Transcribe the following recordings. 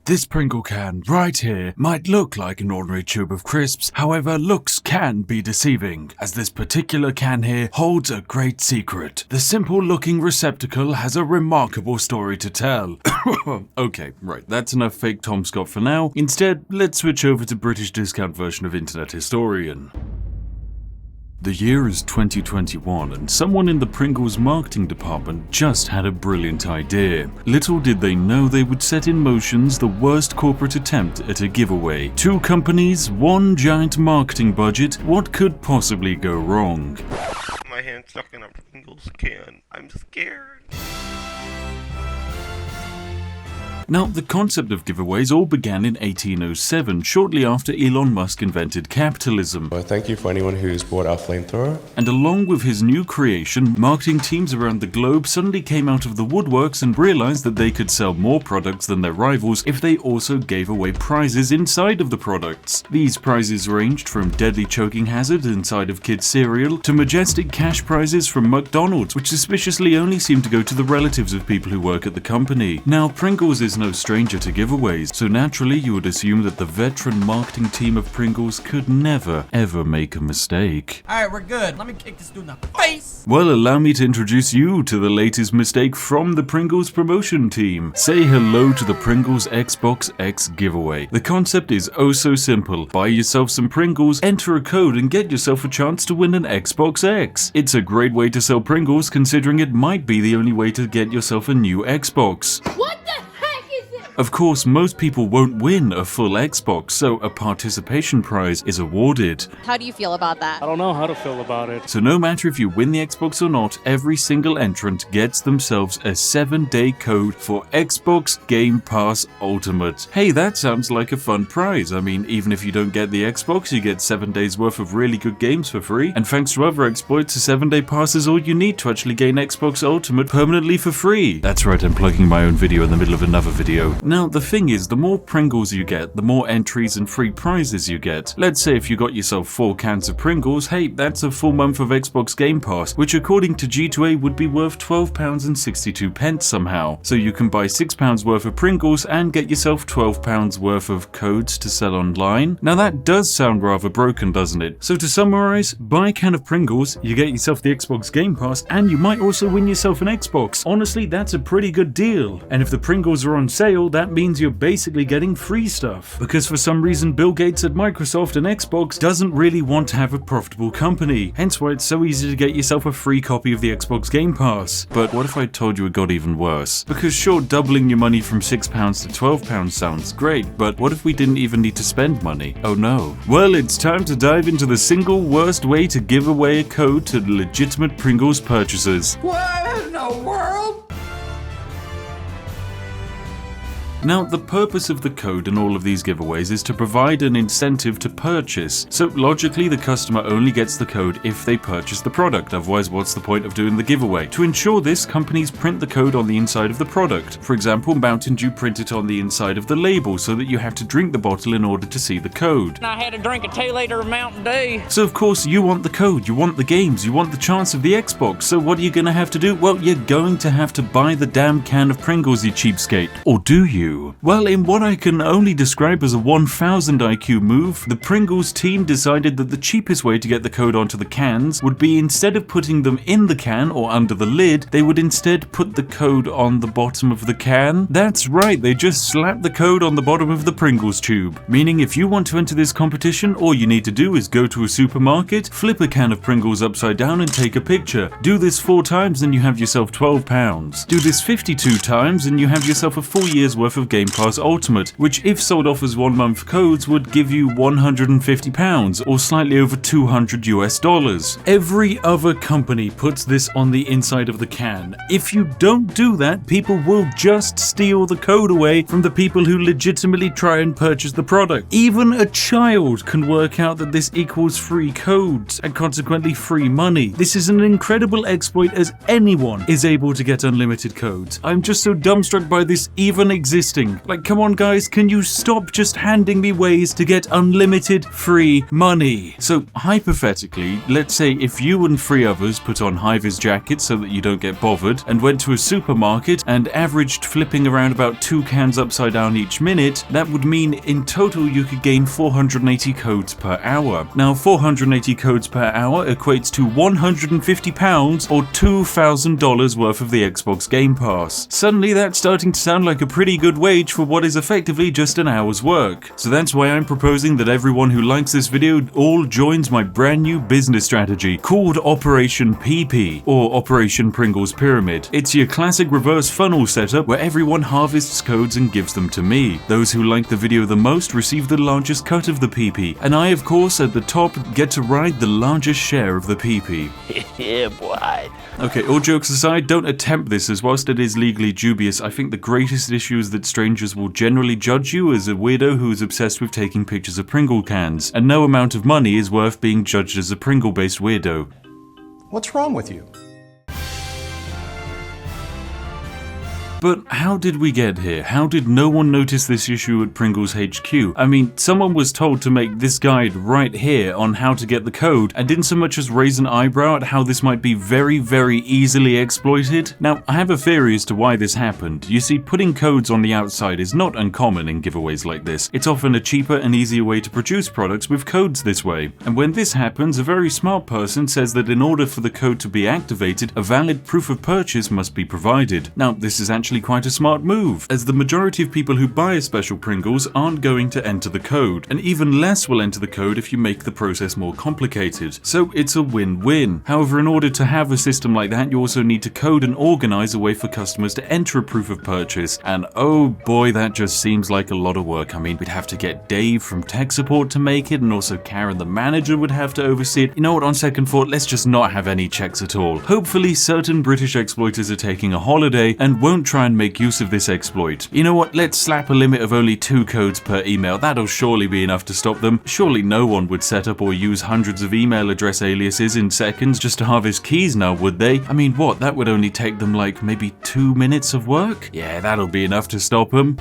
This Pringle can right here might look like an ordinary tube of crisps, however looks can be deceiving, as this particular can here holds a great secret. The simple looking receptacle has a remarkable story to tell. Okay, right, that's enough fake Tom Scott for now. Instead, let's switch over to British discount version of Internet Historian. The year is 2021 and someone in the Pringles marketing department just had a brilliant idea. Little did they know they would set in motion the worst corporate attempt at a giveaway. 2 companies, 1 giant marketing budget. What could possibly go wrong? My hand's stuck in a Pringles can. I'm scared. Now, the concept of giveaways all began in 1807, shortly after Elon Musk invented capitalism. Well, thank you for anyone who's bought our flamethrower. And along with his new creation, marketing teams around the globe suddenly came out of the woodworks and realized that they could sell more products than their rivals if they also gave away prizes inside of the products. These prizes ranged from deadly choking hazard inside of kids' cereal to majestic cash prizes from McDonald's, which suspiciously only seemed to go to the relatives of people who work at the company. Now, Pringles is no stranger to giveaways, so naturally you would assume that the veteran marketing team of Pringles could never ever make a mistake. Alright, we're good. Let me kick this dude in the face! Well, allow me to introduce you to the latest mistake from the Pringles promotion team. Say hello to the Pringles Xbox X giveaway. The concept is oh so simple. Buy yourself some Pringles, enter a code and get yourself a chance to win an Xbox X. It's a great way to sell Pringles considering it might be the only way to get yourself a new Xbox. What the heck is it? Of course, most people won't win a full Xbox, so a participation prize is awarded. How do you feel about that? I don't know how to feel about it. So no matter if you win the Xbox or not, every single entrant gets themselves a 7-day code for Xbox Game Pass Ultimate. Hey, that sounds like a fun prize. I mean, even if you don't get the Xbox, you get 7 days worth of really good games for free. And thanks to other exploits, a 7-day pass is all you need to actually gain Xbox Ultimate permanently for free. That's right, I'm plugging my own video in the middle of another video. Now, the thing is, the more Pringles you get, the more entries and free prizes you get. Let's say if you got yourself 4 cans of Pringles, hey, that's a full month of Xbox Game Pass, which according to G2A would be worth £12.62 somehow. So you can buy £6 worth of Pringles and get yourself £12 worth of codes to sell online. Now that does sound rather broken, doesn't it? So to summarize, buy a can of Pringles, you get yourself the Xbox Game Pass, and you might also win yourself an Xbox. Honestly, that's a pretty good deal. And if the Pringles are on sale, that means you're basically getting free stuff. Because for some reason Bill Gates at Microsoft and Xbox doesn't really want to have a profitable company, hence why it's so easy to get yourself a free copy of the Xbox Game Pass. But what if I told you it got even worse? Because sure, doubling your money from £6 to £12 sounds great, but what if we didn't even need to spend money? Oh no. Well, it's time to dive into the single worst way to give away a code to legitimate Pringles purchasers. What in the world? Now, the purpose of the code in all of these giveaways is to provide an incentive to purchase. So logically, the customer only gets the code if they purchase the product, otherwise what's the point of doing the giveaway? To ensure this, companies print the code on the inside of the product. For example, Mountain Dew print it on the inside of the label so that you have to drink the bottle in order to see the code. I had to drink a 2-liter of Mountain Dew. So of course, you want the code, you want the games, you want the chance of the Xbox, so what are you gonna have to do? Well, you're going to have to buy the damn can of Pringles, you cheapskate. Or do you? Well, in what I can only describe as a 1000 IQ move, the Pringles team decided that the cheapest way to get the code onto the cans would be, instead of putting them in the can or under the lid, they would instead put the code on the bottom of the can. That's right, they just slapped the code on the bottom of the Pringles tube. Meaning if you want to enter this competition, all you need to do is go to a supermarket, flip a can of Pringles upside down and take a picture. Do this 4 times and you have yourself £12. Do this 52 times and you have yourself a full year's worth of Game Pass Ultimate, which if sold off as 1 month codes would give you £150 or slightly over $200. Every other company puts this on the inside of the can. If you don't do that, people will just steal the code away from the people who legitimately try and purchase the product. Even a child can work out that this equals free codes and consequently free money. This is an incredible exploit, as anyone is able to get unlimited codes. I'm just so dumbstruck by this even existing disgusting. Like, come on guys, can you stop just handing me ways to get unlimited free money? So hypothetically, let's say if you and 3 others put on high-vis jackets so that you don't get bothered and went to a supermarket and averaged flipping around about 2 cans upside down each minute, that would mean in total you could gain 480 codes per hour. Now 480 codes per hour equates to £150 or $2,000 worth of the Xbox Game Pass. Suddenly that's starting to sound like a pretty good wage for what is effectively just an hour's work. So that's why I'm proposing that everyone who likes this video all joins my brand new business strategy called Operation PP, or Operation Pringles Pyramid. It's your classic reverse funnel setup where everyone harvests codes and gives them to me. Those who like the video the most receive the largest cut of the PP, and I of course at the top get to ride the largest share of the PP. Yeah, boy. Okay, all jokes aside, don't attempt this, as whilst it is legally dubious, I think the greatest issue is that strangers will generally judge you as a weirdo who is obsessed with taking pictures of Pringle cans, and no amount of money is worth being judged as a Pringle-based weirdo. What's wrong with you? But how did we get here? How did no one notice this issue at Pringles HQ? I mean, someone was told to make this guide right here on how to get the code, and didn't so much as raise an eyebrow at how this might be very, very easily exploited. Now, I have a theory as to why this happened. You see, putting codes on the outside is not uncommon in giveaways like this. It's often a cheaper and easier way to produce products with codes this way. And when this happens, a very smart person says that in order for the code to be activated, a valid proof of purchase must be provided. Now, this is actually quite a smart move, as the majority of people who buy a special Pringles aren't going to enter the code, and even less will enter the code if you make the process more complicated. So it's a win-win. However, in order to have a system like that, you also need to code and organize a way for customers to enter a proof of purchase, and oh boy, that just seems like a lot of work. I mean, we'd have to get Dave from tech support to make it, and also Karen the manager would have to oversee it. You know what, on second thought, let's just not have any checks at all. Hopefully certain British exploiters are taking a holiday and won't try and make use of this exploit. You know what, let's slap a limit of only 2 codes per email. That'll surely be enough to stop them. Surely no one would set up or use hundreds of email address aliases in seconds just to harvest keys now, would they? I mean, what, that would only take them like maybe 2 minutes of work? Yeah, that'll be enough to stop them.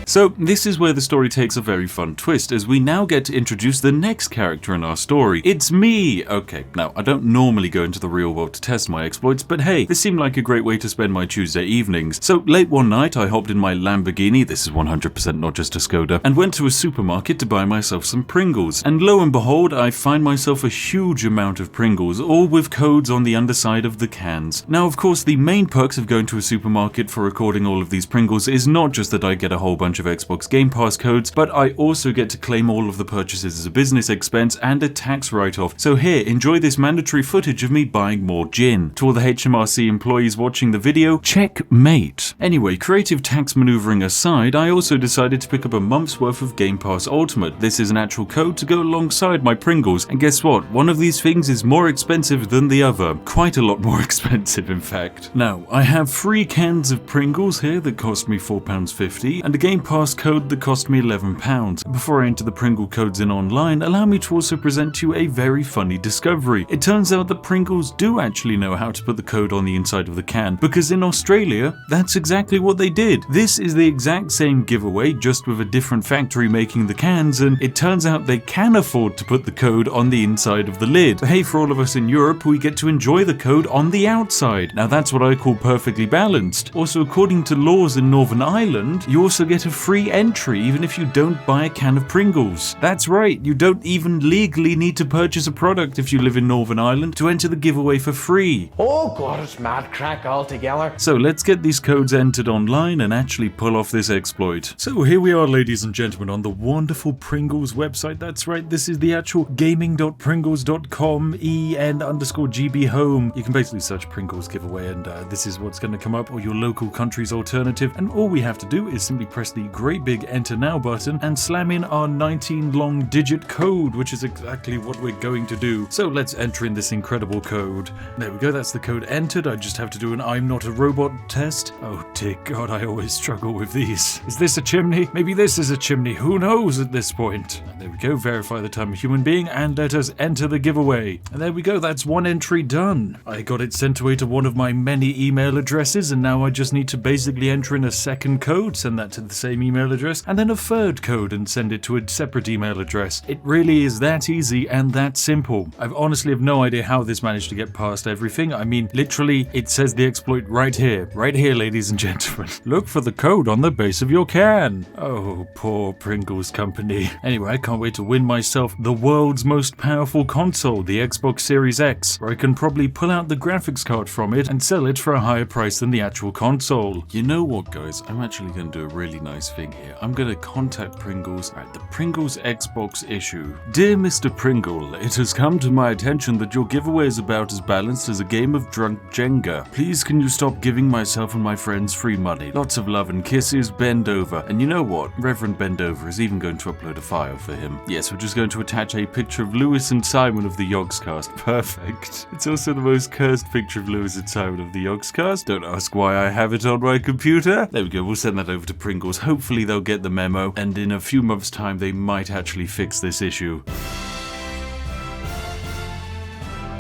So this is where the story takes a very fun twist, as we now get to introduce the next character in our story. It's me! Okay, now I don't normally go into the real world to test my exploits, but hey, this seemed like a great way to spend my Tuesday evenings. So late one night I hopped in my Lamborghini, this is 100% not just a Skoda, and went to a supermarket to buy myself some Pringles. And lo and behold, I find myself a huge amount of Pringles, all with codes on the underside of the cans. Now of course the main perks of going to a supermarket for recording all of these Pringles is not just that I get a whole bunch of Xbox Game Pass codes, but I also get to claim all of the purchases as a business expense and a tax write-off. So here, enjoy this mandatory footage of me buying more gin. To all the HMRC employees watching the video, checkmate. Anyway, creative tax maneuvering aside, I also decided to pick up a month's worth of Game Pass Ultimate. This is an actual code to go alongside my Pringles, and guess what? One of these things is more expensive than the other. Quite a lot more expensive, in fact. Now, I have 3 cans of Pringles here that cost me £4.50, and a Game Pass code that cost me £11. Before I enter the Pringle codes in online, allow me to also present to you a very funny discovery. It turns out that Pringles do actually know how to put the code on the inside of the can, because in Australia, that's exactly what they did. This is the exact same giveaway, just with a different factory making the cans, and it turns out they can afford to put the code on the inside of the lid. But hey, for all of us in Europe, we get to enjoy the code on the outside. Now that's what I call perfectly balanced. Also, according to laws in Northern Ireland, you also get a free entry even if you don't buy a can of Pringles. That's right, you don't even legally need to purchase a product if you live in Northern Ireland to enter the giveaway for free. Oh god, it's mad crack altogether. So let's get these codes entered online and actually pull off this exploit. So here we are, ladies and gentlemen, on the wonderful Pringles website. That's right, this is the actual gaming.pringles.com en_GB home. You can basically search Pringles giveaway and this is what's going to come up, or your local country's alternative, and all we have to do is simply press the the great big enter now button and slam in our 19 long digit code, which is exactly what we're going to do. So let's enter in this incredible code. There we go, that's the code entered. I just have to do an I'm not a robot test. Oh dear God, I always struggle with these. Is this a chimney? Maybe this is a chimney. Who knows at this point? And there we go, verify the time of human being and let us enter the giveaway. And there we go, that's one entry done. I got it sent away to one of my many email addresses, and now I just need to basically enter in a second code, send that to the same email address, and then a third code and send it to a separate email address. It really is that easy and that simple. I honestly have no idea how this managed to get past everything. I mean, literally, it says the exploit right here, ladies and gentlemen. Look for the code on the base of your can. Oh, poor Pringles company. Anyway, I can't wait to win myself the world's most powerful console, the Xbox Series X, where I can probably pull out the graphics card from it and sell it for a higher price than the actual console. You know what, guys? I'm actually going to do a really nice thing here. I'm going to contact Pringles at the Pringles Xbox issue. Dear Mr. Pringle, it has come to my attention that your giveaway is about as balanced as a game of drunk Jenga. Please can you stop giving myself and my friends free money? Lots of love and kisses, Bend Over. And you know what? Reverend Bend Over is even going to upload a file for him. Yes, we're just going to attach a picture of Lewis and Simon of the Yogscast. Perfect. It's also the most cursed picture of Lewis and Simon of the Yogscast. Don't ask why I have it on my computer. There we go, we'll send that over to Pringles. Hopefully they'll get the memo, and in a few months' time they might actually fix this issue.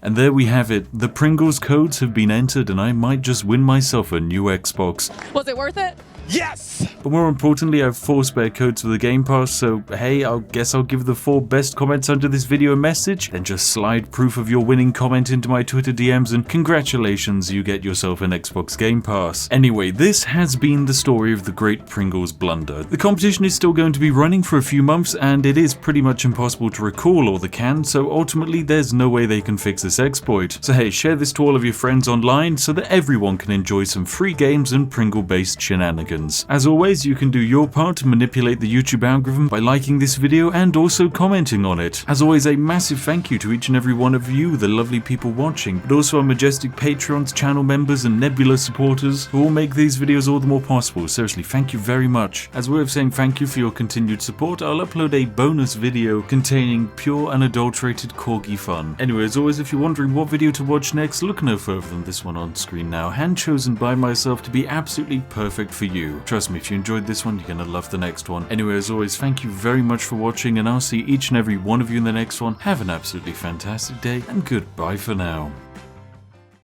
And there we have it. The Pringles codes have been entered and I might just win myself a new Xbox. Was it worth it? Yes! But more importantly, I have 4 spare codes for the Game Pass, so hey, I guess I'll give the 4 best comments under this video a message, then just slide proof of your winning comment into my Twitter DMs and congratulations, you get yourself an Xbox Game Pass. Anyway, this has been the story of the Great Pringles Blunder. The competition is still going to be running for a few months and it is pretty much impossible to recall all the cans, so ultimately there's no way they can fix this exploit. So hey, share this to all of your friends online so that everyone can enjoy some free games and Pringle-based shenanigans. As always, you can do your part to manipulate the YouTube algorithm by liking this video and also commenting on it. As always, a massive thank you to each and every one of you, the lovely people watching, but also our majestic Patreons, channel members and Nebula supporters who all make these videos all the more possible. Seriously, thank you very much. As a way of saying thank you for your continued support, I'll upload a bonus video containing pure unadulterated corgi fun. Anyway, as always, if you're wondering what video to watch next, look no further than this one on screen now, hand chosen by myself to be absolutely perfect for you. Trust me, if you enjoyed this one, you're gonna love the next one. Anyway, as always, thank you very much for watching, and I'll see each and every one of you in the next one. Have an absolutely fantastic day, and goodbye for now.